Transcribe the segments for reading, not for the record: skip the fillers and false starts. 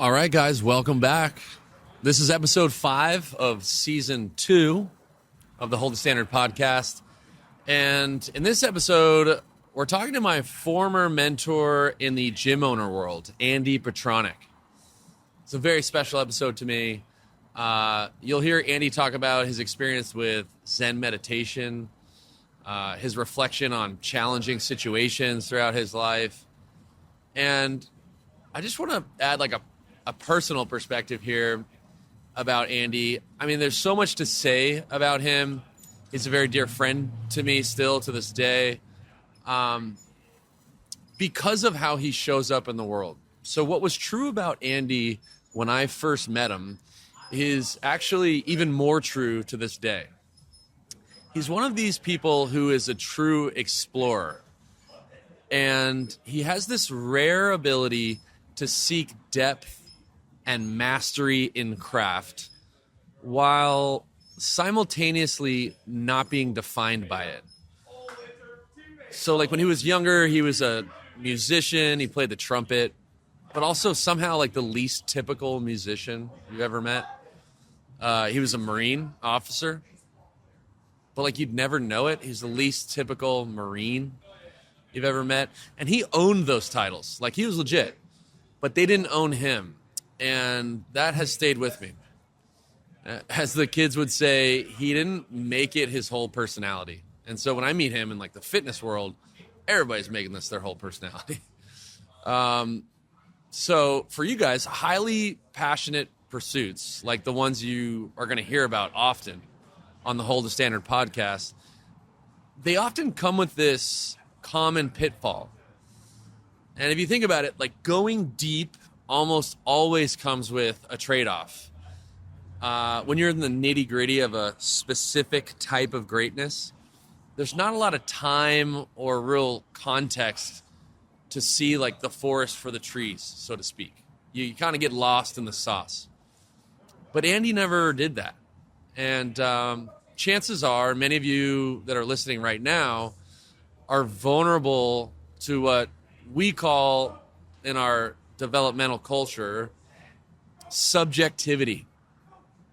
All right, guys, welcome back. This is episode 5 of season 2 of the Hold the Standard podcast. And in this episode, we're talking to my former mentor in the gym owner world, Andy Petranek. It's a very special episode to me. You'll hear Andy talk about his experience with Zen meditation, his reflection on challenging situations throughout his life. And I just want to add like a personal perspective here about Andy. I mean, there's so much to say about him. He's a very dear friend to me still to this day, because of how he shows up in the world. So what was true about Andy when I first met him is actually even more true to this day. He's one of these people who is a true explorer. And he has this rare ability to seek depth and mastery in craft while simultaneously not being defined by it. So like when he was younger, he was a musician, he played the trumpet, but also somehow like the least typical musician you've ever met. He was a Marine officer, but like you'd never know it. He's the least typical Marine you've ever met. And he owned those titles. Like he was legit, but they didn't own him. And that has stayed with me. As the kids would say, he didn't make it his whole personality. And so when I meet him in like the fitness world, everybody's making this their whole personality. So for you guys, highly passionate pursuits, like the ones you are going to hear about often on the Hold the Standard podcast, they often come with this common pitfall. And if you think about it, like going deep almost always comes with a trade-off. When you're in the nitty-gritty of a specific type of greatness, there's not a lot of time or real context to see like the forest for the trees, so to speak. You kind of get lost in the sauce. But Andy never did that. And chances are many of you that are listening right now are vulnerable to what we call in our developmental culture subjectivity.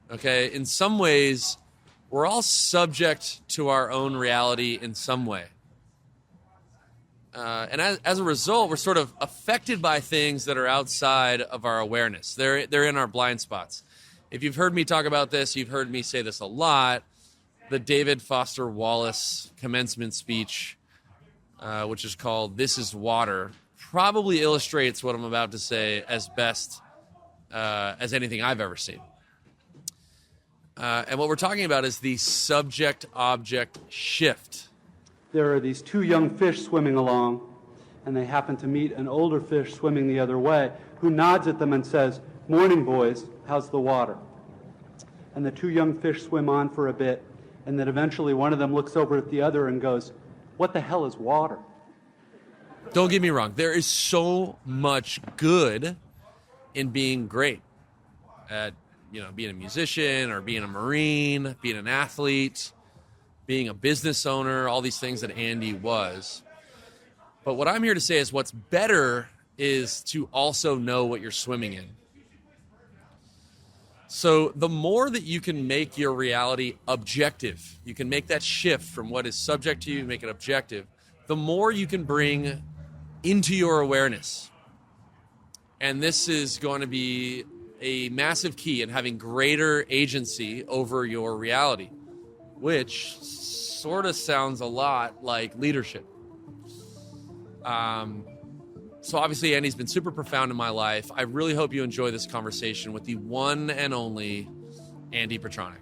Okay, in some ways, we're all subject to our own reality in some way. And as a result, we're sort of affected by things that are outside of our awareness. They're in our blind spots. If you've heard me talk about this, you've heard me say this a lot. The David Foster Wallace commencement speech, which is called "This is Water," probably illustrates what I'm about to say as best as anything I've ever seen. And what we're talking about is the subject-object shift. There are these two young fish swimming along, and they happen to meet an older fish swimming the other way, who nods at them and says, "Morning, boys, how's the water?" And the two young fish swim on for a bit, and then eventually one of them looks over at the other and goes, "What the hell is water?" Don't get me wrong. There is so much good in being great at, being a musician or being a Marine, being an athlete, being a business owner, all these things that Andy was. But what I'm here to say is what's better is to also know what you're swimming in. So the more that you can make your reality objective, you can make that shift from what is subject to you, make it objective, the more you can bring into your awareness. And this is going to be a massive key in having greater agency over your reality, which sort of sounds a lot like leadership. So obviously Andy's been super profound in my life. I really hope you enjoy this conversation with the one and only Andy Petranek.